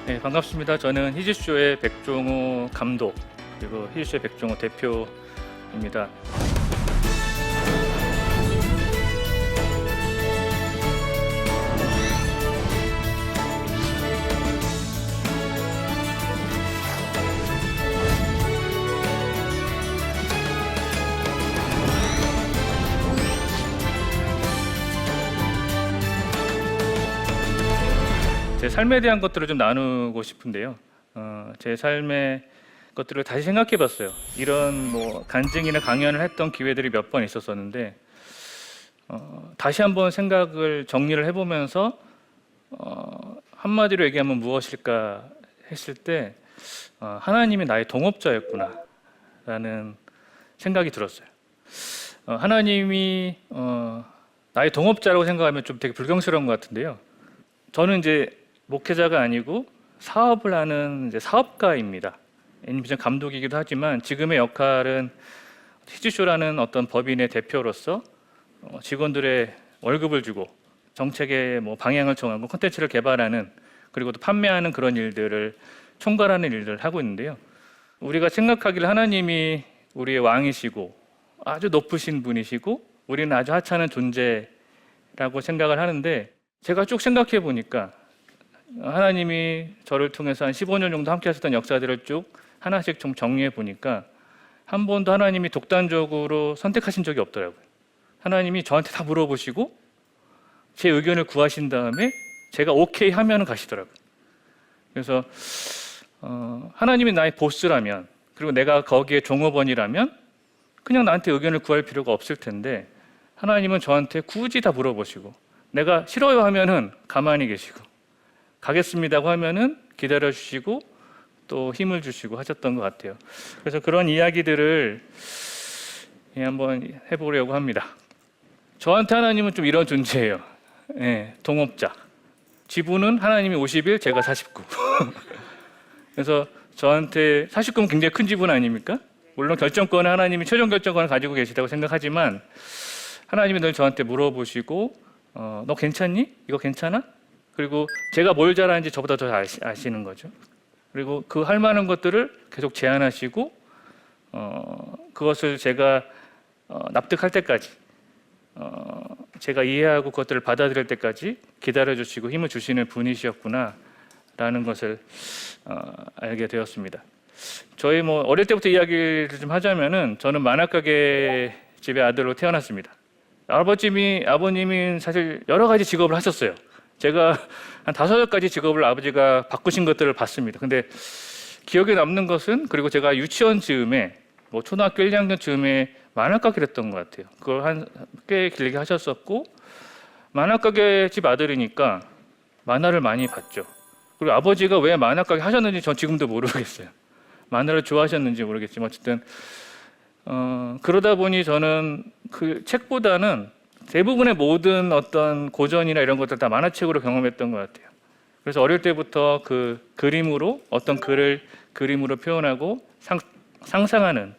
네, 반갑습니다. 저는 희즈쇼의 백종호 감독 그리고 희즈쇼의 백종호 대표입니다. 제 삶에 대한 것들을 좀 나누고 싶은데요. 제 삶의 것들을 다시 생각해봤어요. 이런 뭐 간증이나 강연을 했던 기회들이 몇 번 있었었는데 다시 한번 생각을 정리를 해보면서 한마디로 얘기하면 무엇일까 했을 때 하나님이 나의 동업자였구나라는 생각이 들었어요. 하나님이 나의 동업자라고 생각하면 좀 되게 불경스러운 것 같은데요. 저는 이제 목회자가 아니고 사업을 하는 이제 사업가입니다. 애니메이션 감독이기도 하지만 지금의 역할은 희즈쇼라는 어떤 법인의 대표로서 직원들의 월급을 주고 정책의 뭐 방향을 정하고 콘텐츠를 개발하는 그리고 또 판매하는 그런 일들을 총괄하는 일들을 하고 있는데요. 우리가 생각하기를 하나님이 우리의 왕이시고 아주 높으신 분이시고 우리는 아주 하찮은 존재라고 생각을 하는데 제가 쭉 생각해 보니까 하나님이 저를 통해서 한 15년 정도 함께 하셨던 역사들을 쭉 하나씩 좀 정리해 보니까 한 번도 하나님이 독단적으로 선택하신 적이 없더라고요. 하나님이 저한테 다 물어보시고 제 의견을 구하신 다음에 제가 오케이 하면 가시더라고요. 그래서 하나님이 나의 보스라면 그리고 내가 거기에 종업원이라면 그냥 나한테 의견을 구할 필요가 없을 텐데 하나님은 저한테 굳이 다 물어보시고 내가 싫어요 하면은 가만히 계시고 가겠습니다고 하면은 기다려 주시고 또 힘을 주시고 하셨던 것 같아요. 그래서 그런 이야기들을 한번 해보려고 합니다. 저한테 하나님은 좀 이런 존재예요. 동업자. 지분은 하나님이 51, 제가 49. 그래서 저한테 49는 굉장히 큰 지분 아닙니까? 물론 결정권은 하나님이 최종 결정권을 가지고 계시다고 생각하지만 하나님이 늘 저한테 물어보시고 너 괜찮니? 이거 괜찮아? 그리고 제가 뭘 잘하는지 저보다 더 아시는 거죠. 그리고 그 할 만한 것들을 계속 제안하시고 그것을 제가 납득할 때까지 제가 이해하고 그것들을 받아들일 때까지 기다려주시고 힘을 주시는 분이셨구나 라는 것을 알게 되었습니다. 저희 뭐 어릴 때부터 이야기를 좀 하자면은 저는 만화가게 집의 아들로 태어났습니다. 아버님이 사실 여러 가지 직업을 하셨어요. 제가 한 5가지 직업을 아버지가 바꾸신 것들을 봤습니다. 근데 기억에 남는 것은 그리고 제가 유치원 즈음에 뭐 초등학교 1, 2학년 즈음에 만화가게를 했던 것 같아요. 그걸 꽤 길게 하셨었고 만화가게 집 아들이니까 만화를 많이 봤죠. 그리고 아버지가 왜 만화가게 하셨는지 전 지금도 모르겠어요. 만화를 좋아하셨는지 모르겠지만 어쨌든 그러다 보니 저는 그 책보다는 대부분의 모든 어떤 고전이나 이런 것들 다 만화책으로 경험했던 것 같아요. 그래서 어릴 때부터 그 그림으로 어떤 글을 그림으로 표현하고 상상하는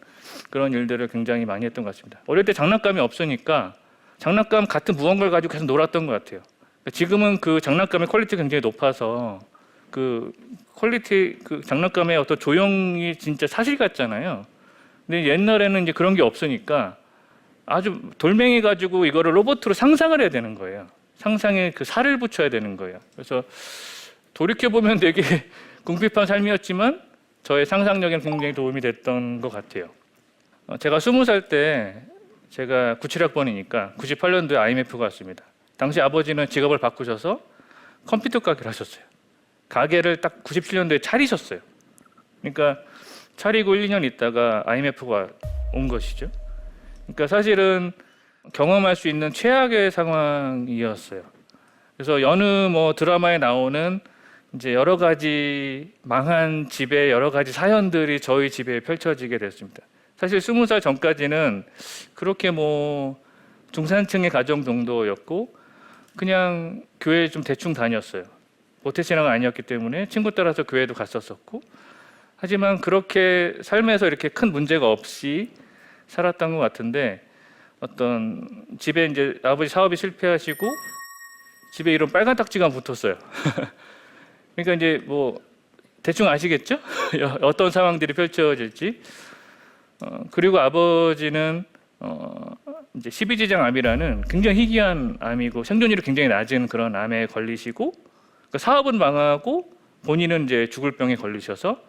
그런 일들을 굉장히 많이 했던 것 같습니다. 어릴 때 장난감이 없으니까 장난감 같은 무언가를 가지고 계속 놀았던 것 같아요. 지금은 그 장난감의 퀄리티가 굉장히 높아서 그 퀄리티 그 장난감의 어떤 조형이 진짜 사실 같잖아요. 근데 옛날에는 이제 그런 게 없으니까 아주 돌멩이 가지고 이거를 로봇으로 상상을 해야 되는 거예요. 상상에 그 살을 붙여야 되는 거예요. 그래서 돌이켜보면 되게 궁핍한 삶이었지만 저의 상상력에는 굉장히 도움이 됐던 것 같아요. 제가 20살 때 제가 97학번이니까 98년도에 IMF가 왔습니다. 당시 아버지는 직업을 바꾸셔서 컴퓨터 가게를 하셨어요. 가게를 딱 97년도에 차리셨어요. 그러니까 차리고 1, 2년 있다가 IMF가 온 것이죠. 그러니까 사실은 경험할 수 있는 최악의 상황이었어요. 그래서 여느 뭐 드라마에 나오는 이제 여러 가지 망한 집의 여러 가지 사연들이 저희 집에 펼쳐지게 됐습니다. 사실 20살 전까지는 그렇게 뭐 중산층의 가정 정도였고 그냥 교회 좀 대충 다녔어요. 모태신앙은 아니었기 때문에 친구 따라서 교회도 갔었었고 하지만 그렇게 삶에서 이렇게 큰 문제가 없이 살았던 것 같은데 어떤 집에 이제 아버지 사업이 실패하시고 집에 이런 빨간 딱지가 붙었어요. 그러니까 이제 뭐 대충 아시겠죠? 어떤 상황들이 펼쳐질지. 그리고 아버지는 이제 12지장 암이라는 굉장히 희귀한 암이고 생존율이 굉장히 낮은 그런 암에 걸리시고, 그러니까 사업은 망하고 본인은 이제 죽을 병에 걸리셔서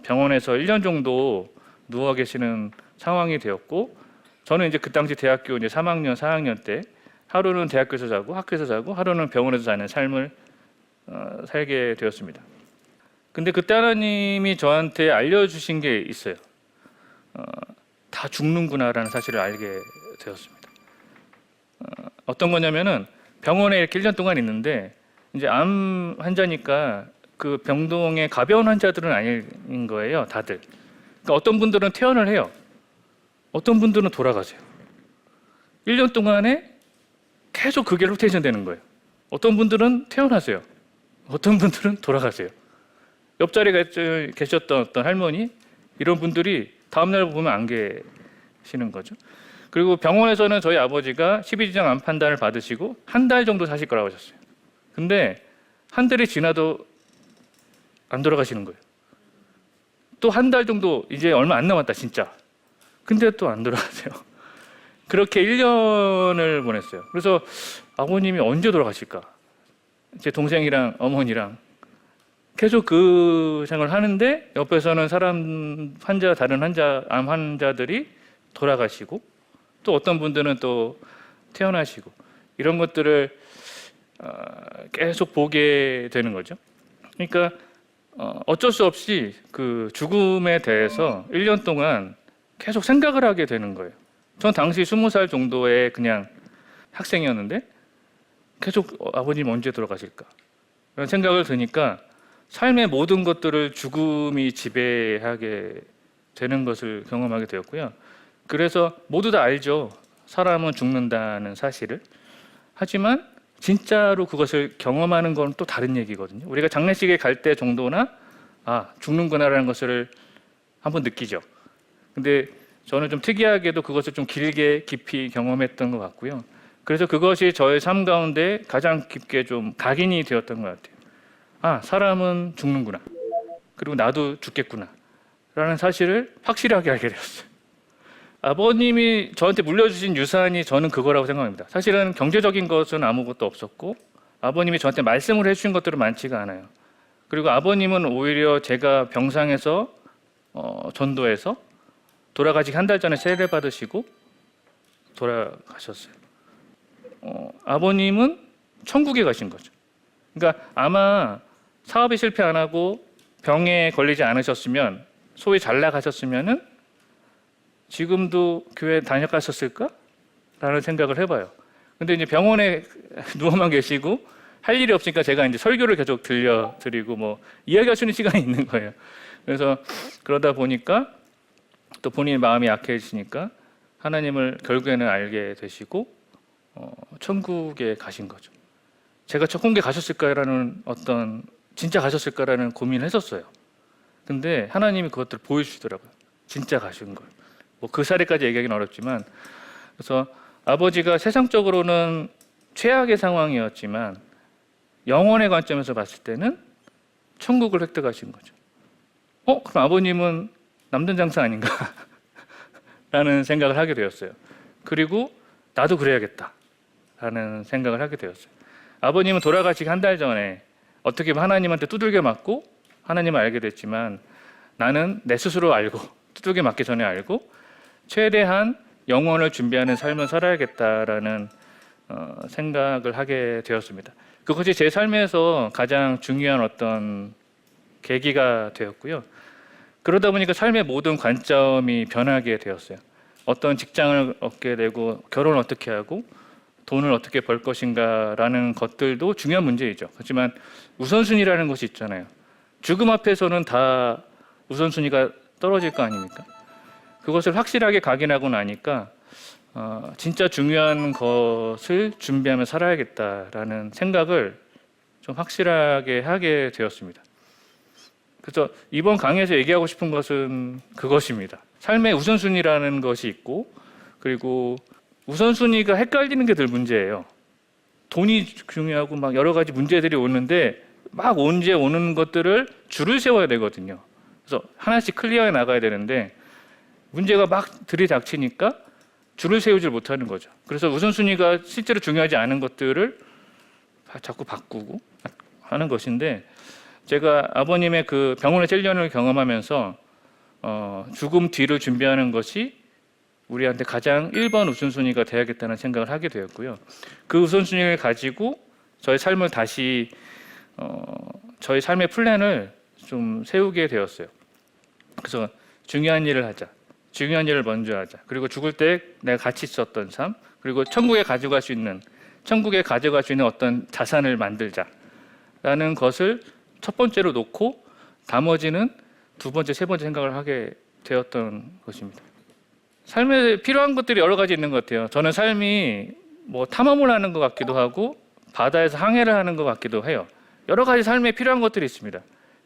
병원에서 1년 정도 누워 계시는 상황이 되었고, 저는 이제 그 당시 대학교 이제 3학년, 4학년 때 하루는 대학교에서 자고 학교에서 자고 하루는 병원에서 자는 삶을 살게 되었습니다. 근데 그때 하나님이 저한테 알려주신 게 있어요. 다 죽는구나라는 사실을 알게 되었습니다. 어떤 거냐면은 병원에 이렇게 1년 동안 있는데 이제 암 환자니까 그 병동에 가벼운 환자들은 아닌 거예요, 다들. 그러니까 어떤 분들은 퇴원을 해요. 어떤 분들은 돌아가세요. 1년 동안에 계속 그게 로테이션 되는 거예요. 어떤 분들은 퇴원하세요. 어떤 분들은 돌아가세요. 옆자리에 계셨던 어떤 할머니, 이런 분들이 다음날 보면 안 계시는 거죠. 그리고 병원에서는 저희 아버지가 12지장 암 판단을 받으시고 한 달 정도 사실 거라고 하셨어요. 근데 한 달이 지나도 안 돌아가시는 거예요. 또 한 달 정도, 이제 얼마 안 남았다 진짜. 근데 또 안 돌아가세요. 그렇게 1년을 보냈어요. 그래서 아버님이 언제 돌아가실까? 제 동생이랑 어머니랑 계속 그 생각을 하는데 옆에서는 다른 환자, 암 환자들이 돌아가시고 또 어떤 분들은 또 퇴원하시고, 이런 것들을 계속 보게 되는 거죠. 그러니까 어쩔 수 없이 그 죽음에 대해서 1년 동안 계속 생각을 하게 되는 거예요. 전 당시 20살 정도의 그냥 학생이었는데 계속 아버님 언제 돌아가실까? 이런 생각을 드니까 삶의 모든 것들을 죽음이 지배하게 되는 것을 경험하게 되었고요. 그래서 모두 다 알죠. 사람은 죽는다는 사실을. 하지만 진짜로 그것을 경험하는 건 또 다른 얘기거든요. 우리가 장례식에 갈 때 정도나 죽는구나라는 것을 한번 느끼죠. 근데 저는 좀 특이하게도 그것을 좀 길게 깊이 경험했던 것 같고요. 그래서 그것이 저의 삶 가운데 가장 깊게 좀 각인이 되었던 것 같아요. 사람은 죽는구나. 그리고 나도 죽겠구나. 라는 사실을 확실하게 알게 되었어요. 아버님이 저한테 물려주신 유산이 저는 그거라고 생각합니다. 사실은 경제적인 것은 아무것도 없었고 아버님이 저한테 말씀을 해주신 것들은 많지가 않아요. 그리고 아버님은 오히려 제가 병상에서 전도해서 돌아가시기 한 달 전에 세례 받으시고 돌아가셨어요. 아버님은 천국에 가신 거죠. 그러니까 아마 사업이 실패 안 하고 병에 걸리지 않으셨으면, 소위 잘 나가셨으면은 지금도 교회 다녀갔었을까? 라는 생각을 해봐요. 근데 이제 병원에 누워만 계시고 할 일이 없으니까 제가 이제 설교를 계속 들려드리고 뭐 이야기할 수 있는 시간이 있는 거예요. 그래서 그러다 보니까 또 본인의 마음이 약해지니까 하나님을 결국에는 알게 되시고 천국에 가신 거죠. 제가 천국에 가셨을까라는 진짜 가셨을까라는 고민을 했었어요. 근데 하나님이 그것들을 보여주시더라고요. 진짜 가신 걸. 뭐 그 사례까지 얘기하기는 어렵지만, 그래서 아버지가 세상적으로는 최악의 상황이었지만 영혼의 관점에서 봤을 때는 천국을 획득하신 거죠. 그럼 아버님은 남는 장사 아닌가? 라는 생각을 하게 되었어요. 그리고 나도 그래야겠다 라는 생각을 하게 되었어요. 아버님은 돌아가시기 한 달 전에 어떻게 보면 하나님한테 두들겨 맞고 하나님을 알게 됐지만, 나는 내 스스로 알고 두들겨 맞기 전에 알고 최대한 영혼을 준비하는 삶을 살아야겠다라는 생각을 하게 되었습니다. 그것이 제 삶에서 가장 중요한 어떤 계기가 되었고요. 그러다 보니까 삶의 모든 관점이 변하게 되었어요. 어떤 직장을 얻게 되고 결혼을 어떻게 하고 돈을 어떻게 벌 것인가라는 것들도 중요한 문제이죠. 하지만 우선순위라는 것이 있잖아요. 죽음 앞에서는 다 우선순위가 떨어질 거 아닙니까? 그것을 확실하게 각인하고 나니까 진짜 중요한 것을 준비하며 살아야겠다라는 생각을 좀 확실하게 하게 되었습니다. 그래서 이번 강의에서 얘기하고 싶은 것은 그것입니다. 삶의 우선순위라는 것이 있고, 그리고 우선순위가 헷갈리는 게 늘 문제예요. 돈이 중요하고 막 여러 가지 문제들이 오는데 막 언제 오는 것들을 줄을 세워야 되거든요. 그래서 하나씩 클리어해 나가야 되는데 문제가 막 들이닥치니까 줄을 세우질 못하는 거죠. 그래서 우선순위가 실제로 중요하지 않은 것들을 자꾸 바꾸고 하는 것인데, 제가 아버님의 그 병원의 찔련을 경험하면서 죽음 뒤를 준비하는 것이 우리한테 가장 1번 우선순위가 돼야겠다는 생각을 하게 되었고요. 그 우선순위를 가지고 저의 삶을 다시 저희 삶의 플랜을 좀 세우게 되었어요. 그래서 중요한 일을 하자, 중요한 일을 먼저 하자, 그리고 죽을 때 내가 가치 있었던 삶, 그리고 천국에 가져갈 수 있는 어떤 자산을 만들자라는 것을 첫 번째로 놓고 나머지는 두 번째, 세 번째 생각을 하게 되었던 것입니다. 삶에 필요한 것들이 여러 가지 있는 것 같아요. 저는 삶이 뭐 탐험을 하는 것 같기도 하고 바다에서 항해를 하는 것 같기도 해요. 여러 가지 삶에 필요한 것들이 있습니다.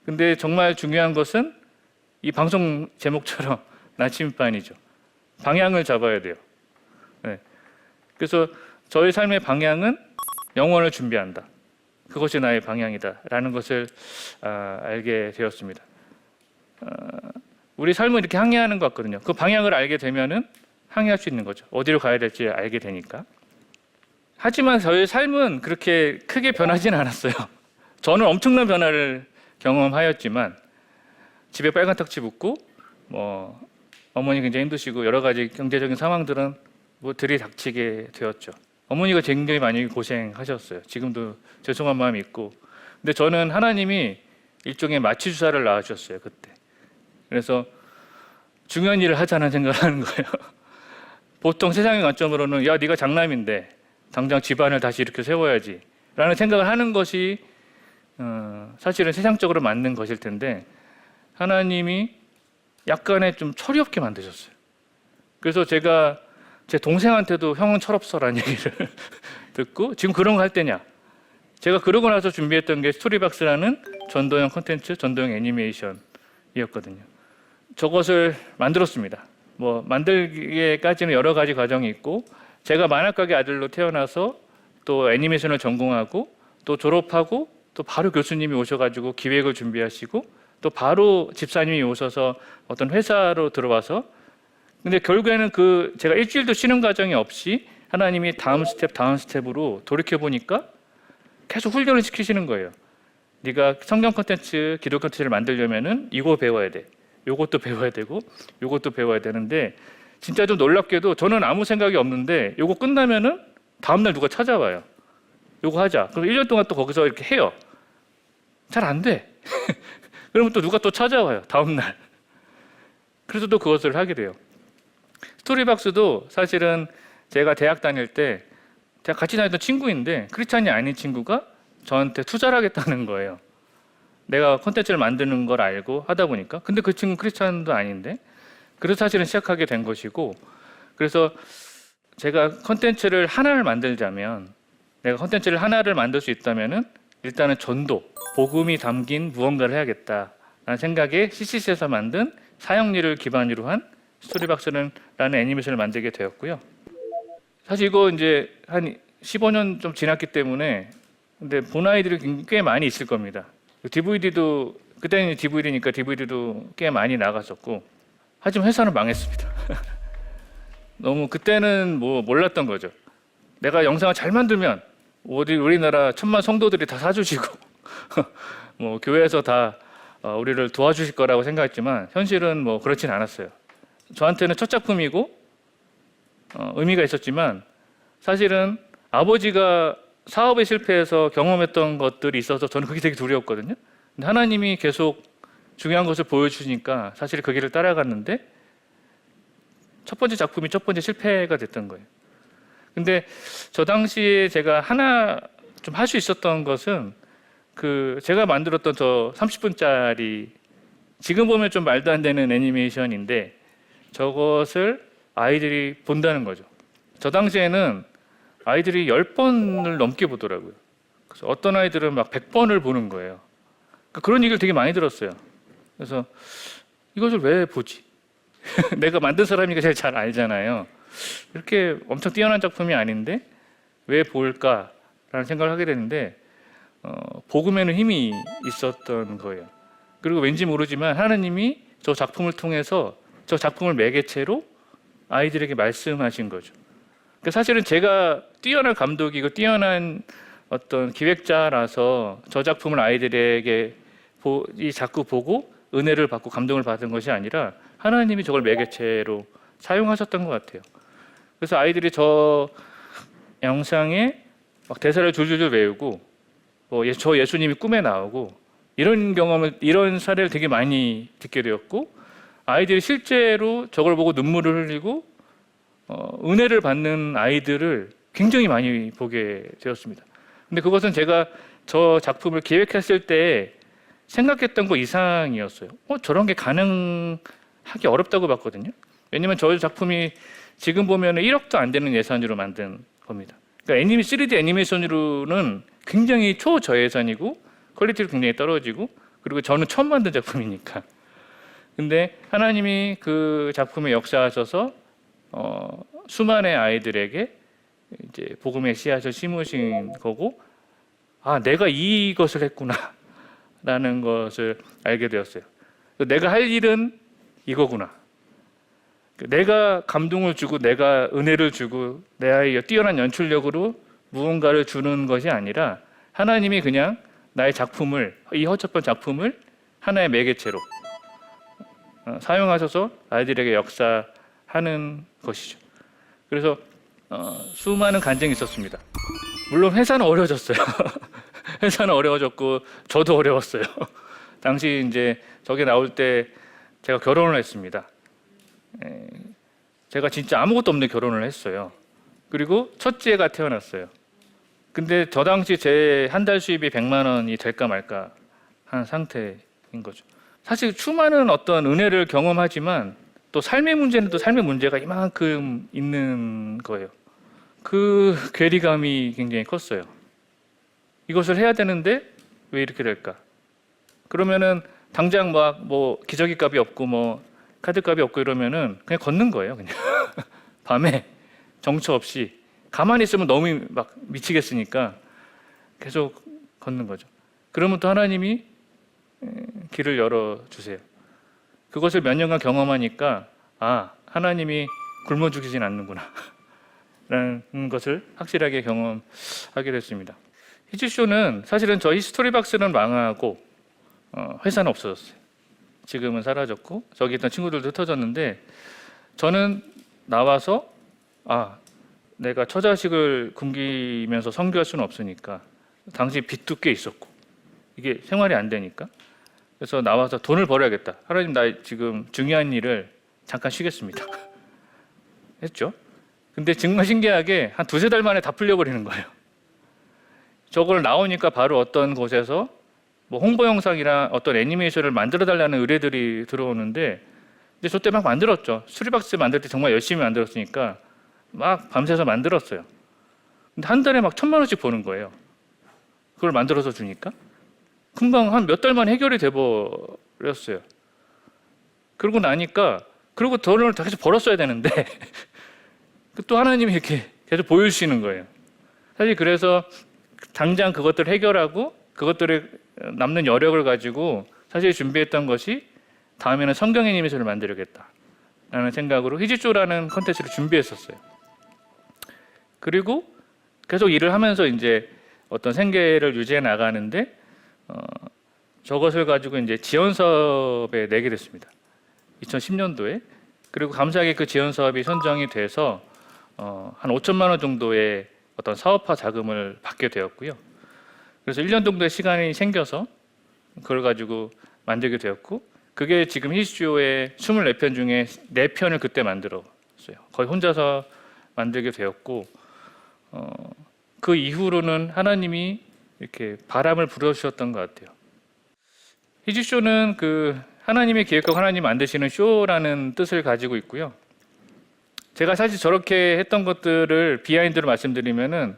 근데 정말 중요한 것은 이 방송 제목처럼 나침반이죠. 방향을 잡아야 돼요. 네. 그래서 저의 삶의 방향은 영원을 준비한다. 그것이 나의 방향이다라는 것을 알게 되었습니다. 우리 삶은 이렇게 항해하는 것 같거든요. 그 방향을 알게 되면은 항해할 수 있는 거죠. 어디로 가야 될지 알게 되니까. 하지만 저의 삶은 그렇게 크게 변하지는 않았어요. 저는 엄청난 변화를 경험하였지만 집에 빨간 탁치 붙고 뭐 어머니 굉장히 힘드시고 여러 가지 경제적인 상황들은 뭐 들이닥치게 되었죠. 어머니가 굉장히 많이 고생하셨어요. 지금도 죄송한 마음이 있고. 근데 저는 하나님이 일종의 마취 주사를 놔주셨어요, 그때. 그래서 중요한 일을 하자는 생각을 하는 거예요. 보통 세상의 관점으로는 야, 네가 장남인데 당장 집안을 다시 이렇게 세워야지 라는 생각을 하는 것이 사실은 세상적으로 맞는 것일 텐데, 하나님이 약간의 좀 철이 없게 만드셨어요. 그래서 제가 제 동생한테도 형은 철없어라는 얘기를 듣고, 지금 그런 거 할 때냐? 제가 그러고 나서 준비했던 게 스토리박스라는 전도형 콘텐츠, 전도형 애니메이션이었거든요. 저것을 만들었습니다. 뭐 만들기까지는 여러 가지 과정이 있고, 제가 만화가게 아들로 태어나서 또 애니메이션을 전공하고 또 졸업하고 또 바로 교수님이 오셔가지고 기획을 준비하시고 또 바로 집사님이 오셔서 어떤 회사로 들어와서, 근데 결국에는 그 제가 일주일도 쉬는 과정이 없이 하나님이 다음 스텝으로 돌이켜 보니까 계속 훈련을 시키시는 거예요. 네가 성경 콘텐츠, 기도 콘텐츠를 만들려면은 이거 배워야 돼. 요것도 배워야 되고 요것도 배워야 되는데, 진짜 좀 놀랍게도 저는 아무 생각이 없는데 요거 끝나면은 다음날 누가 찾아와요. 요거 하자. 그럼 1년 동안 또 거기서 이렇게 해요. 잘 안 돼. 그러면 또 누가 또 찾아와요. 다음날. 그래서 또 그것을 하게 돼요. 스토리박스도 사실은 제가 대학 다닐 때 제가 같이 다녔던 친구인데 크리스찬이 아닌 친구가 저한테 투자를 하겠다는 거예요. 내가 콘텐츠를 만드는 걸 알고 하다 보니까. 근데 그 친구는 크리스찬도 아닌데, 그래서 사실은 시작하게 된 것이고, 그래서 제가 콘텐츠를 하나를 만들자면, 내가 콘텐츠를 하나를 만들 수 있다면은 일단은 전도, 복음이 담긴 무언가를 해야겠다라는 생각에 CCC에서 만든 사형리를 기반으로 한 스토리박스라는 애니메이션을 만들게 되었고요. 사실 이거 이제 한 15년 좀 지났기 때문에, 근데 본 아이들이 꽤 많이 있을 겁니다. DVD도, 그때는 DVD니까 DVD도 꽤 많이 나갔었고, 하지만 회사는 망했습니다. 너무 그때는 뭐 몰랐던 거죠. 내가 영상을 잘 만들면 우리나라 1000만 성도들이 다 사주시고 뭐 교회에서 다 우리를 도와주실 거라고 생각했지만 현실은 뭐 그렇진 않았어요. 저한테는 첫 작품이고 의미가 있었지만, 사실은 아버지가 사업에 실패해서 경험했던 것들이 있어서 저는 그게 되게 두려웠거든요. 근데 하나님이 계속 중요한 것을 보여주시니까 사실 그 길을 따라갔는데 첫 번째 작품이 첫 번째 실패가 됐던 거예요. 근데 저 당시에 제가 하나 좀 할 수 있었던 것은, 그 제가 만들었던 저 30분짜리, 지금 보면 좀 말도 안 되는 애니메이션인데 저것을 아이들이 본다는 거죠. 저 당시에는 아이들이 10번을 넘게 보더라고요. 그래서 어떤 아이들은 막 100번을 보는 거예요. 그러니까 그런 얘기를 되게 많이 들었어요. 그래서 이것을 왜 보지? 내가 만든 사람이니까 제일 잘 알잖아요. 이렇게 엄청 뛰어난 작품이 아닌데 왜 볼까라는 생각을 하게 되는데, 복음에는 힘이 있었던 거예요. 그리고 왠지 모르지만 하나님이 저 작품을 통해서 저 작품을 매개체로 아이들에게 말씀하신 거죠. 그러니까 사실은 제가 뛰어난 감독이고 뛰어난 어떤 기획자라서 저 작품을 아이들에게 자꾸 보고 은혜를 받고 감동을 받은 것이 아니라 하나님이 저걸 매개체로 사용하셨던 것 같아요. 그래서 아이들이 저 영상에 막 대사를 줄줄줄 외우고 저 예수님이 꿈에 나오고 이런 사례를 되게 많이 듣게 되었고, 아이들이 실제로 저걸 보고 눈물을 흘리고 은혜를 받는 아이들을 굉장히 많이 보게 되었습니다. 근데 그것은 제가 저 작품을 기획했을 때 생각했던 것 이상이었어요. 저런 게 가능하기 어렵다고 봤거든요. 왜냐면 저 작품이 지금 보면 1억도 안 되는 예산으로 만든 겁니다. 그러니까 3D 애니메이션으로는 굉장히 초저예산이고 퀄리티도 굉장히 떨어지고, 그리고 저는 처음 만든 작품이니까. 근데 하나님이 그 작품에 역사하셔서 수많은 아이들에게 이제 복음의 씨앗을 심으신 거고, 내가 이것을 했구나라는 것을 알게 되었어요. 내가 할 일은 이거구나. 내가 감동을 주고 내가 은혜를 주고 내 아이의 뛰어난 연출력으로 무언가를 주는 것이 아니라 하나님이 그냥 나의 작품을, 이 허접한 작품을 하나의 매개체로 사용하셔서 아이들에게 역사하는 것이죠. 그래서 수많은 간증이 있었습니다. 물론 회사는 어려워졌어요. 회사는 어려워졌고 저도 어려웠어요. 당시 이제 저게 나올 때 제가 결혼을 했습니다. 제가 진짜 아무것도 없는 결혼을 했어요. 그리고 첫째가 태어났어요. 근데 저 당시 제 한 달 수입이 100만 원이 될까 말까 한 상태인 거죠. 사실 수많은 어떤 은혜를 경험하지만 또 삶의 문제는 또 삶의 문제가 이만큼 있는 거예요. 그 괴리감이 굉장히 컸어요. 이것을 해야 되는데 왜 이렇게 될까? 그러면은 당장 뭐 기저귀 값이 없고 뭐 카드 값이 없고 이러면은 그냥 걷는 거예요. 그냥 밤에 정처 없이 가만히 있으면 너무 막 미치겠으니까 계속 걷는 거죠. 그러면 또 하나님이 길을 열어주세요. 그것을 몇 년간 경험하니까 하나님이 굶어 죽이진 않는구나 라는 것을 확실하게 경험하게 됐습니다. 히즈쇼는 사실은 저희 스토리박스는 망하고 회사는 없어졌어요. 지금은 사라졌고 저기 있던 친구들도 흩어졌는데, 저는 나와서 내가 처자식을 굶기면서 선교할 수는 없으니까, 당시 빚도 꽤 있었고 이게 생활이 안 되니까, 그래서 나와서 돈을 벌어야겠다. 하나님, 나 지금 중요한 일을 잠깐 쉬겠습니다. 했죠. 근데 정말 신기하게 한 2-3달 만에 다 풀려버리는 거예요. 저걸 나오니까 바로 어떤 곳에서 뭐 홍보 영상이나 어떤 애니메이션을 만들어 달라는 의뢰들이 들어오는데, 이제 저 때 막 만들었죠. 스토리박스 만들 때 정말 열심히 만들었으니까 막 밤새서 만들었어요. 근데 한 달에 막 1,000만 원씩 버는 거예요. 그걸 만들어서 주니까 금방 한 몇 달 만에 해결이 돼버렸어요. 그러고 나니까, 그리고 돈을 계속 벌었어야 되는데 또 하나님이 이렇게 계속 보여주시는 거예요. 사실 그래서 당장 그것들을 해결하고 그것들을 남는 여력을 가지고 사실 준비했던 것이 다음에는 성경 애니메이션을 만들겠다라는 생각으로 히지쇼라는 컨텐츠를 준비했었어요. 그리고 계속 일을 하면서 이제 어떤 생계를 유지해 나가는데 저것을 가지고 이제 지원 사업에 내게 됐습니다. 2010년도에. 그리고 감사하게 그 지원 사업이 선정이 돼서 한 5천만 원 정도의 어떤 사업화 자금을 받게 되었고요. 그래서 1년 정도의 시간이 생겨서 그걸 가지고 만들게 되었고, 그게 지금 히스쇼의 24편 중에 4편을 그때 만들었어요. 거의 혼자서 만들게 되었고, 그 이후로는 하나님이 이렇게 바람을 불어주셨던 것 같아요. 히즈쇼는 그 하나님의 기획과 하나님 만드시는 쇼라는 뜻을 가지고 있고요. 제가 사실 저렇게 했던 것들을 비하인드로 말씀드리면은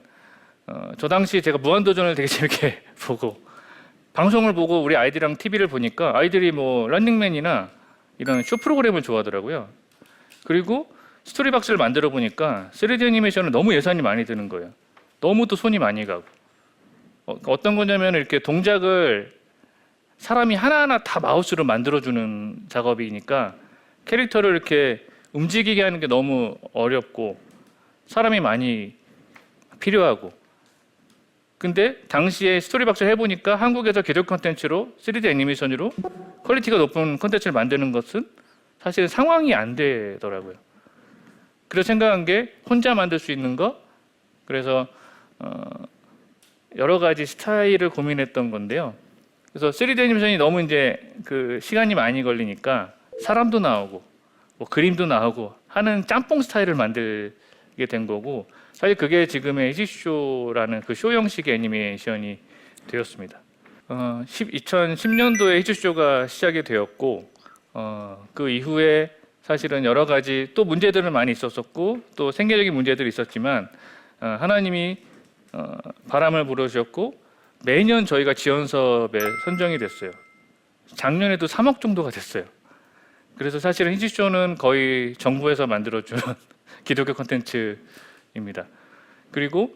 저 당시 제가 무한도전을 되게 재밌게 보고, 방송을 보고 우리 아이들이랑 TV를 보니까 아이들이 뭐 런닝맨이나 이런 쇼 프로그램을 좋아하더라고요. 그리고 스토리박스를 만들어 보니까 3D 애니메이션은 너무 예산이 많이 드는 거예요. 너무 또 손이 많이 가고 어떤 거냐면 이렇게 동작을 사람이 하나하나 다 마우스로 만들어주는 작업이니까 캐릭터를 이렇게 움직이게 하는 게 너무 어렵고 사람이 많이 필요하고, 근데 당시에 스토리박스를 해보니까 한국에서 기존 콘텐츠로 3D 애니메이션으로 퀄리티가 높은 콘텐츠를 만드는 것은 사실 상황이 안 되더라고요. 그래서 생각한 게 혼자 만들 수 있는 거, 그래서 여러 가지 스타일을 고민했던 건데요. 그래서 3D 애니메이션이 너무 이제 그 시간이 많이 걸리니까 사람도 나오고 뭐 그림도 나오고 하는 짬뽕 스타일을 만들게 된 거고, 사실 그게 지금의 히지쇼라는 그 쇼 형식의 애니메이션이 되었습니다. 2010년도에 히지쇼가 시작이 되었고, 그 이후에 사실은 여러 가지 또 문제들은 많이 있었었고 또 생계적인 문제들이 있었지만 하나님이 바람을 불어주셨고 매년 저희가 지원사업에 선정이 됐어요. 작년에도 3억 정도가 됐어요. 그래서 사실은 히지쇼는 거의 정부에서 만들어준 기독교 콘텐츠입니다. 그리고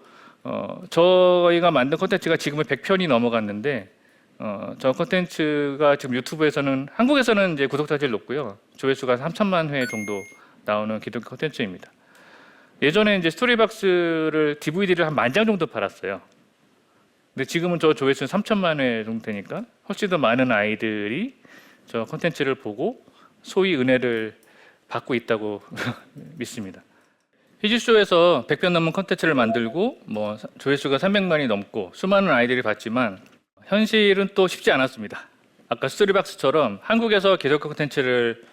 저희가 만든 콘텐츠가 지금은 100편이 넘어갔는데 저 콘텐츠가 지금 유튜브에서는, 한국에서는 이제 구독자 제일 높고요, 조회수가 3천만 회 정도 나오는 기독교 콘텐츠입니다. 예전에 이제 스토리박스를 DVD를 한 10,000장 정도 팔았어요. 근데 지금은 저 조회수는 3천만 회 정도 되니까 훨씬 더 많은 아이들이 저 콘텐츠를 보고 소위 은혜를 받고 있다고 믿습니다. 히지쇼에서 100편 넘는 콘텐츠를 만들고 뭐 조회수가 300만이 넘고 수많은 아이들이 봤지만 현실은 또 쉽지 않았습니다. 아까 스토리박스처럼 한국에서 기독교 콘텐츠를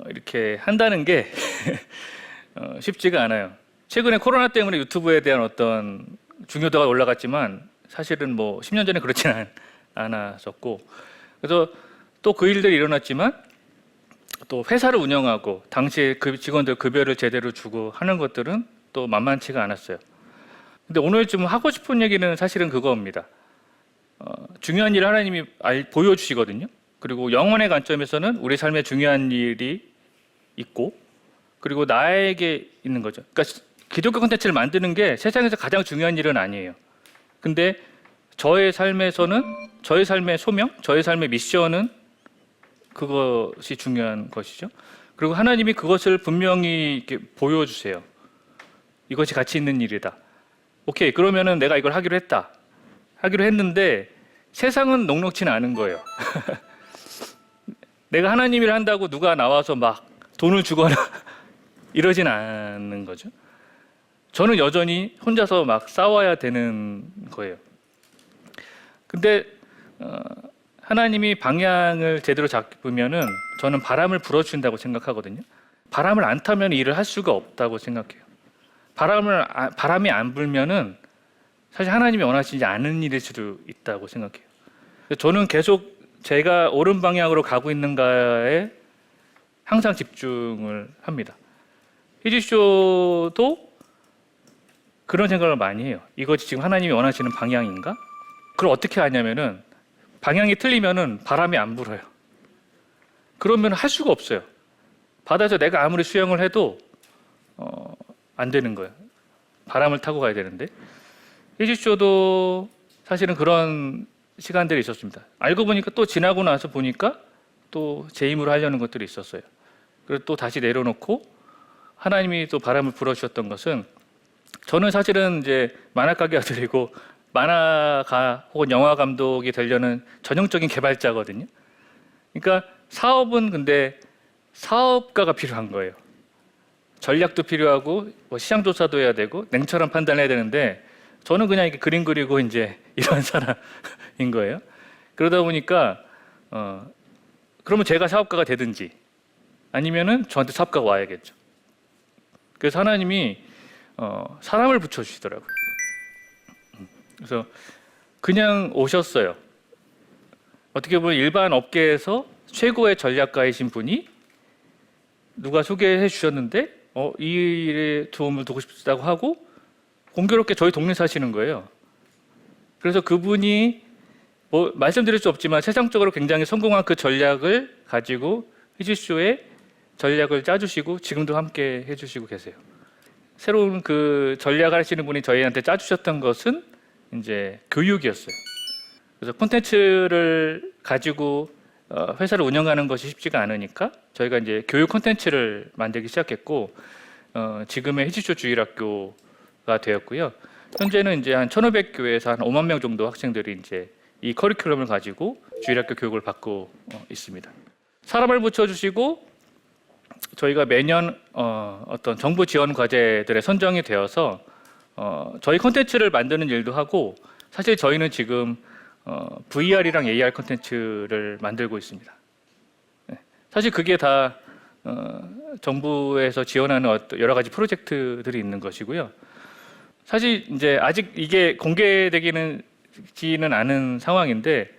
이렇게 한다는 게 쉽지가 않아요. 최근에 코로나 때문에 유튜브에 대한 어떤 중요도가 올라갔지만 사실은 뭐 10년 전에 그렇지는 않았었고, 그래서 또 그 일들이 일어났지만 또 회사를 운영하고 당시에 그 직원들 급여를 제대로 주고 하는 것들은 또 만만치가 않았어요. 근데 오늘 좀 하고 싶은 얘기는 사실은 그거입니다. 중요한 일을 하나님이 보여주시거든요. 그리고 영혼의 관점에서는 우리 삶에 중요한 일이 있고, 그리고 나에게 있는 거죠. 그러니까 기독교 콘텐츠를 만드는 게 세상에서 가장 중요한 일은 아니에요. 근데 저의 삶에서는, 저의 삶의 소명, 저의 삶의 미션은 그것이 중요한 것이죠. 그리고 하나님이 그것을 분명히 이렇게 보여주세요. 이것이 가치 있는 일이다. 오케이, 그러면은 내가 이걸 하기로 했는데 세상은 녹록치는 않은 거예요. 내가 하나님 일을 한다고 누가 나와서 막 돈을 주거나 이러진 않는 거죠. 저는 여전히 혼자서 막 싸워야 되는 거예요. 근데 하나님이 방향을 제대로 잡으면은 저는 바람을 불어주신다고 생각하거든요. 바람을 안 타면 일을 할 수가 없다고 생각해요. 바람이 안 불면은 사실 하나님이 원하시지 않은 일일 수도 있다고 생각해요. 저는 계속 제가 옳은 방향으로 가고 있는가에 항상 집중을 합니다. 히지쇼도 그런 생각을 많이 해요. 이것이 지금 하나님이 원하시는 방향인가? 그걸 어떻게 하냐면은 방향이 틀리면은 바람이 안 불어요. 그러면 할 수가 없어요. 바다에서 내가 아무리 수영을 해도 안 되는 거예요. 바람을 타고 가야 되는데. 히지쇼도 사실은 그런 시간들이 있었습니다. 알고 보니까 또 지나고 나서 보니까 또 제 힘으로 하려는 것들이 있었어요. 그리고 또 다시 내려놓고 하나님이 또 바람을 불어주셨던 것은, 저는 사실은 이제 만화가게 아들이고 만화가 혹은 영화 감독이 되려는 전형적인 개발자거든요. 그러니까 사업은 근데 사업가가 필요한 거예요. 전략도 필요하고 뭐 시장 조사도 해야 되고 냉철한 판단을 해야 되는데 저는 그냥 이렇게 그림 그리고 이제 이런 사람인 거예요. 그러다 보니까 그러면 제가 사업가가 되든지 아니면은 저한테 사업가가 와야겠죠. 그래서 하나님이 사람을 붙여주시더라고요. 그래서 그냥 오셨어요. 어떻게 보면 일반 업계에서 최고의 전략가이신 분이 누가 소개해 주셨는데 이 일에 도움을 두고 싶다고 하고 공교롭게 저희 동네 사시는 거예요. 그래서 그분이 뭐 말씀드릴 수 없지만 세상적으로 굉장히 성공한 그 전략을 가지고 히지쇼의 전략을 짜주시고 지금도 함께 해주시고 계세요. 새로운 그 전략을 하시는 분이 저희한테 짜주셨던 것은 이제 교육이었어요. 그래서 콘텐츠를 가지고 회사를 운영하는 것이 쉽지가 않으니까 저희가 이제 교육 콘텐츠를 만들기 시작했고 지금의 희지쇼 주일학교가 되었고요. 현재는 이제 한 1,500교회에서 한 5만 명 정도 학생들이 이제 이 커리큘럼을 가지고 주일학교 교육을 받고 있습니다. 사람을 붙여주시고 저희가 매년 어떤 정부 지원 과제들에 선정이 되어서 저희 콘텐츠를 만드는 일도 하고 사실 저희는 지금 VR이랑 AR 콘텐츠를 만들고 있습니다. 네. 사실 그게 다 정부에서 지원하는 여러 가지 프로젝트들이 있는 것이고요. 사실 이제 아직 이게 공개되지는 않은 상황인데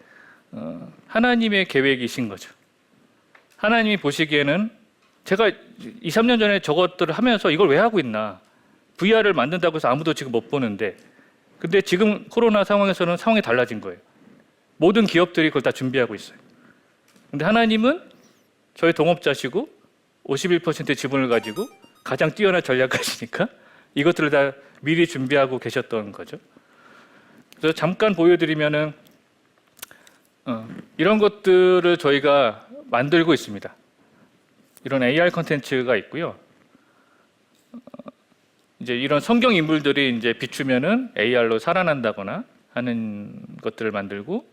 하나님의 계획이신 거죠. 하나님이 보시기에는 제가 2, 3년 전에 저것들을 하면서 이걸 왜 하고 있나? VR을 만든다고 해서 아무도 지금 못 보는데 근데 지금 코로나 상황에서는 상황이 달라진 거예요. 모든 기업들이 그걸 다 준비하고 있어요. 근데 하나님은 저희 동업자시고 51% 지분을 가지고 가장 뛰어난 전략가시니까 이것들을 다 미리 준비하고 계셨던 거죠. 그래서 잠깐 보여드리면은 이런 것들을 저희가 만들고 있습니다. 이런 AR 콘텐츠가 있고요. 이제 이런 성경 인물들이 이제 비추면은 AR로 살아난다거나 하는 것들을 만들고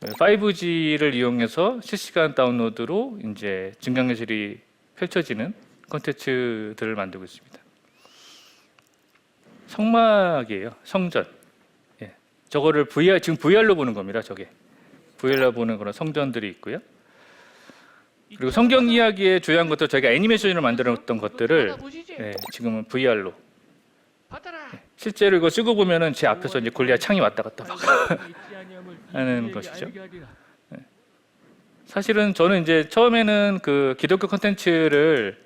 5G를 이용해서 실시간 다운로드로 이제 증강현실이 펼쳐지는 콘텐츠들을 만들고 있습니다. 성막이에요. 성전. 예. 저거를 지금 VR로 보는 겁니다. 저게 VR로 보는 그런 성전들이 있고요. 그리고 성경 이야기에 주요한 것들 저희가 애니메이션으로 만들었던 것들을 지금은 VR로 실제로 이거 쓰고 보면은 제 앞에서 이제 골리앗 창이 왔다 갔다 막 하는 것이죠. 사실은 저는 이제 처음에는 그 기독교 콘텐츠를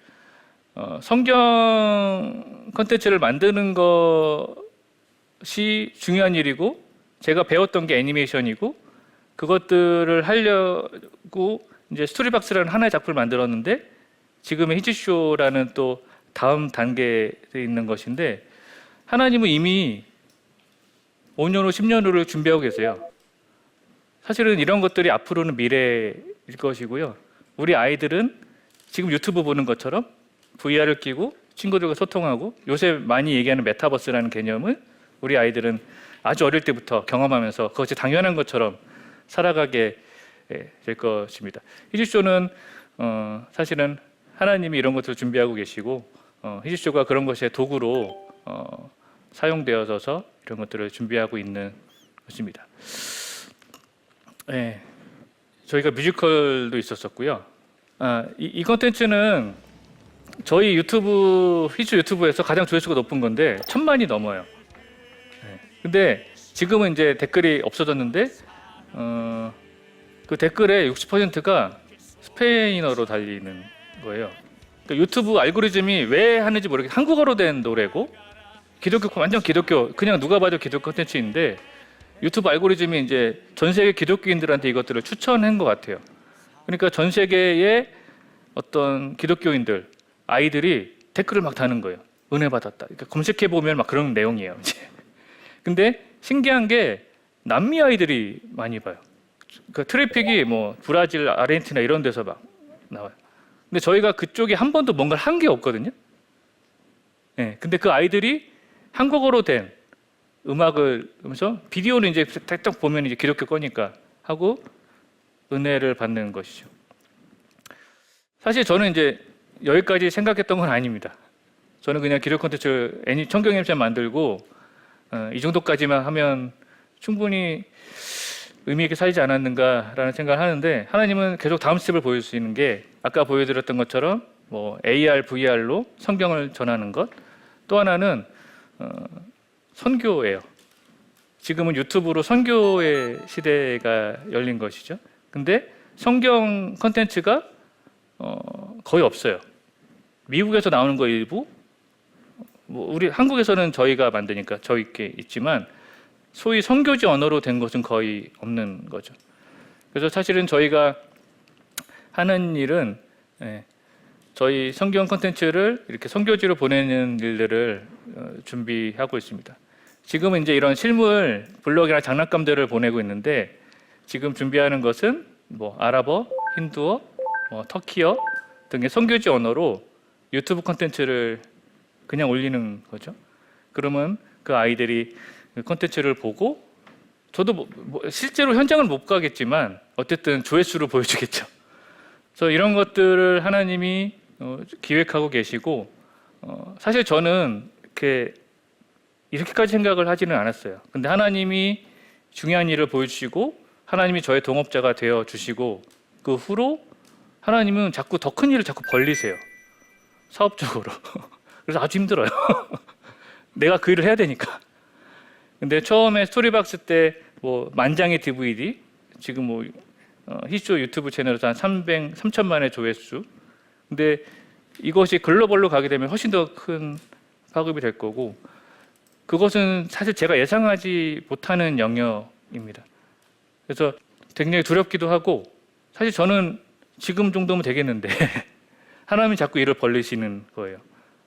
성경 콘텐츠를 만드는 것이 중요한 일이고 제가 배웠던 게 애니메이션이고 그것들을 하려고 이제 스토리박스라는 하나의 작품을 만들었는데 지금의 희지쇼라는 또 다음 단계에 있는 것인데 하나님은 이미 5년 후, 10년 후를 준비하고 계세요. 사실은 이런 것들이 앞으로는 미래일 것이고요. 우리 아이들은 지금 유튜브 보는 것처럼 VR을 끼고 친구들과 소통하고 요새 많이 얘기하는 메타버스라는 개념을 우리 아이들은 아주 어릴 때부터 경험하면서 그것이 당연한 것처럼 살아가게 될 것입니다. 희지쇼는 사실은 하나님이 이런 것들을 준비하고 계시고 희지쇼가 그런 것의 도구로 사용되어져서 이런 것들을 준비하고 있는 것입니다. 네, 저희가 뮤지컬도 있었었고요. 이 콘텐츠는 저희 희주 유튜브에서 가장 조회수가 높은 건데 1,000만이 넘어요. 네, 근데 지금은 이제 댓글이 없어졌는데 그 댓글의 60%가 스페인어로 달리는 거예요. 그러니까 유튜브 알고리즘이 왜 하는지 모르겠어요. 한국어로 된 노래고 완전 기독교 그냥 누가 봐도 기독교 콘텐츠인데 유튜브 알고리즘이 이제 전 세계 기독교인들한테 이것들을 추천한 것 같아요. 그러니까 전 세계의 어떤 기독교인들 아이들이 댓글을 막 다는 거예요. 은혜 받았다. 그러니까 검색해 보면 막 그런 내용이에요. 근데 신기한 게 남미 아이들이 많이 봐요. 그 트래픽이 뭐 브라질, 아르헨티나 이런 데서 막 나와요. 근데 저희가 그쪽에 한 번도 뭔가를 한 게 없거든요. 네, 근데 그 아이들이 한국어로 된 음악을 하면서 비디오는 이제 딱 보면 이제 기독교 거니까 하고 은혜를 받는 것이죠. 사실 저는 이제 여기까지 생각했던 건 아닙니다. 저는 그냥 기독교 콘텐츠 청경 애니메이션 만들고 이 정도까지만 하면 충분히 의미 있게 살지 않았는가라는 생각을 하는데 하나님은 계속 다음 스텝을 보여주시는 게 아까 보여드렸던 것처럼 뭐 AR, VR로 성경을 전하는 것 또 하나는 선교예요. 지금은 유튜브로 선교의 시대가 열린 것이죠. 근데 성경 콘텐츠가 거의 없어요. 미국에서 나오는 거 일부 뭐 우리 한국에서는 저희가 만드니까 저희께 있지만 소위 선교지 언어로 된 것은 거의 없는 거죠. 그래서 사실은 저희가 하는 일은 저희 성경 콘텐츠를 이렇게 선교지로 보내는 일들을 준비하고 있습니다. 지금은 이제 이런 실물 블록이나 장난감들을 보내고 있는데 지금 준비하는 것은 뭐 아랍어, 힌두어, 터키어 등의 선교지 언어로 유튜브 콘텐츠를 그냥 올리는 거죠. 그러면 그 아이들이 그 콘텐츠를 보고 저도 실제로 현장을 못 가겠지만 어쨌든 조회수를 보여주겠죠. 그래서 이런 것들을 하나님이 기획하고 계시고 사실 저는 이렇게까지 생각을 하지는 않았어요. 근데 하나님이 중요한 일을 보여주시고 하나님이 저의 동업자가 되어 주시고 그 후로 하나님은 자꾸 더 큰 일을 자꾸 벌리세요. 사업적으로. 그래서 아주 힘들어요. 내가 그 일을 해야 되니까. 근데 처음에 스토리박스 때 뭐 만장의 DVD, 지금 뭐 히쇼 유튜브 채널에서 한 3천만의 조회수. 근데 이것이 글로벌로 가게 되면 훨씬 더 큰 파급이 될 거고, 그것은 사실 제가 예상하지 못하는 영역입니다. 그래서 굉장히 두렵기도 하고, 사실 저는 지금 정도면 되겠는데 하나님이 자꾸 일을 벌리시는 거예요.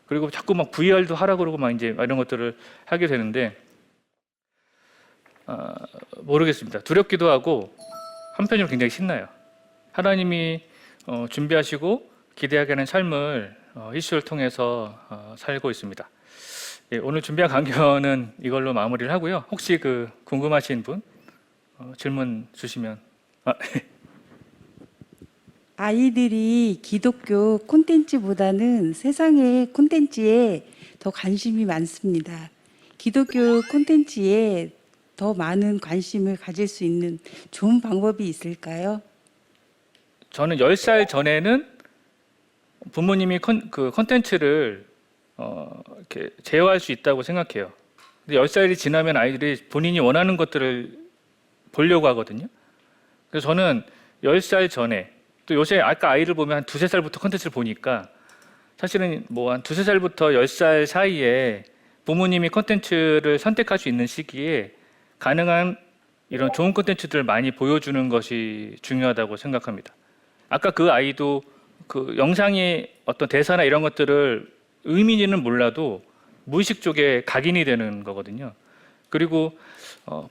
그리고 자꾸 막 VR도 하라 그러고 막 이제 이런 것들을 하게 되는데 모르겠습니다. 두렵기도 하고 한편으로 굉장히 신나요. 하나님이 준비하시고 기대하게 하는 삶을 이슈를 통해서 살고 있습니다. 예, 오늘 준비한 강연은 이걸로 마무리를 하고요. 혹시 궁금하신 분 질문 주시면. 아이들이 기독교 콘텐츠보다는 세상의 콘텐츠에 더 관심이 많습니다. 기독교 콘텐츠에 더 많은 관심을 가질 수 있는 좋은 방법이 있을까요? 저는 10살 전에는 부모님이 콘텐츠를 이렇게 제어할 수 있다고 생각해요. 근데 10살이 지나면 아이들이 본인이 원하는 것들을 보려고 하거든요. 그래서 저는 10살 전에, 또 요새 아까 아이를 보면 한 2~3살부터 콘텐츠를 보니까 사실은 뭐 한 2~3살부터 10살 사이에 부모님이 콘텐츠를 선택할 수 있는 시기에 가능한 이런 좋은 콘텐츠들을 많이 보여주는 것이 중요하다고 생각합니다. 아까 그 아이도 그 영상의 어떤 대사나 이런 것들을 의미는 몰라도 무의식 쪽에 각인이 되는 거거든요. 그리고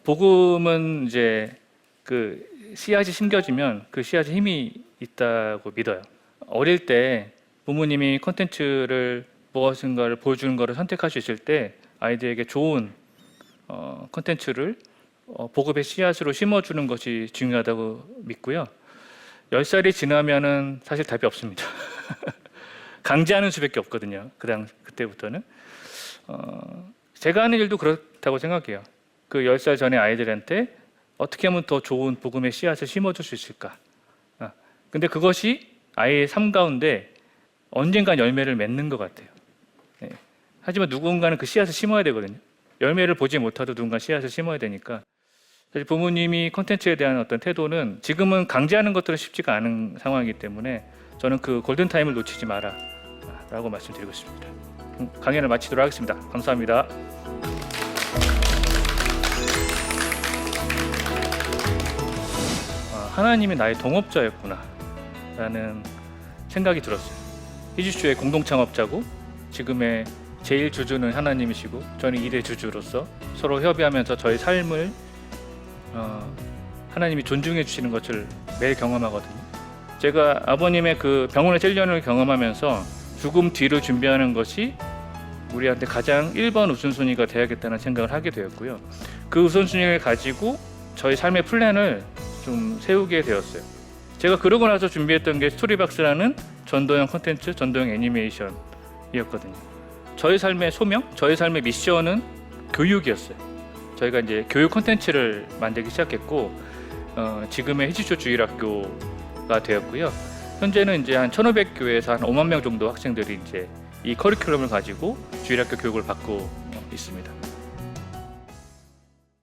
복음은 이제 그 씨앗이 심겨지면 그 씨앗에 힘이 있다고 믿어요. 어릴 때 부모님이 콘텐츠를 무엇인가를 보여주는 것을 선택할 수 있을 때 아이들에게 좋은 콘텐츠를 복음의 씨앗으로 심어주는 것이 중요하다고 믿고요. 10살이 지나면은 사실 답이 없습니다. 강제하는 수밖에 없거든요. 그때부터는. 제가 하는 일도 그렇다고 생각해요. 그 10살 전에 아이들한테 어떻게 하면 더 좋은 복음의 씨앗을 심어줄 수 있을까? 근데 그것이 아이의 삶 가운데 언젠간 열매를 맺는 것 같아요. 네. 하지만 누군가는 그 씨앗을 심어야 되거든요. 열매를 보지 못하도 누군가 씨앗을 심어야 되니까 사실 부모님이 콘텐츠에 대한 어떤 태도는 지금은 강제하는 것들은 쉽지가 않은 상황이기 때문에 저는 그 골든타임을 놓치지 마라 라고 말씀드리고 싶습니다. 강연을 마치도록 하겠습니다. 감사합니다. 하나님이 나의 동업자였구나 라는 생각이 들었어요. 히지쇼의 공동창업자고 지금의 제일 주주는 하나님이시고 저는 2대 주주로서 서로 협의하면서 저의 삶을 하나님이 존중해 주시는 것을 매일 경험하거든요. 제가 아버님의 그 병원의 찔련을 경험하면서 죽음 뒤를 준비하는 것이 우리한테 가장 1번 우선순위가 되어야겠다는 생각을 하게 되었고요. 그 우선순위를 가지고 저희 삶의 플랜을 좀 세우게 되었어요. 제가 그러고 나서 준비했던 게 스토리박스라는 전도형 콘텐츠, 전도형 애니메이션이었거든요. 저희 삶의 소명, 저희 삶의 미션은 교육이었어요. 저희가 이제 교육 콘텐츠를 만들기 시작했고 지금의 히지쇼 주일학교가 되었고요. 현재는 이제 한 1,500교회에서 한 5만 명 정도 학생들이 이제 이 커리큘럼을 가지고 주일학교 교육을 받고 있습니다.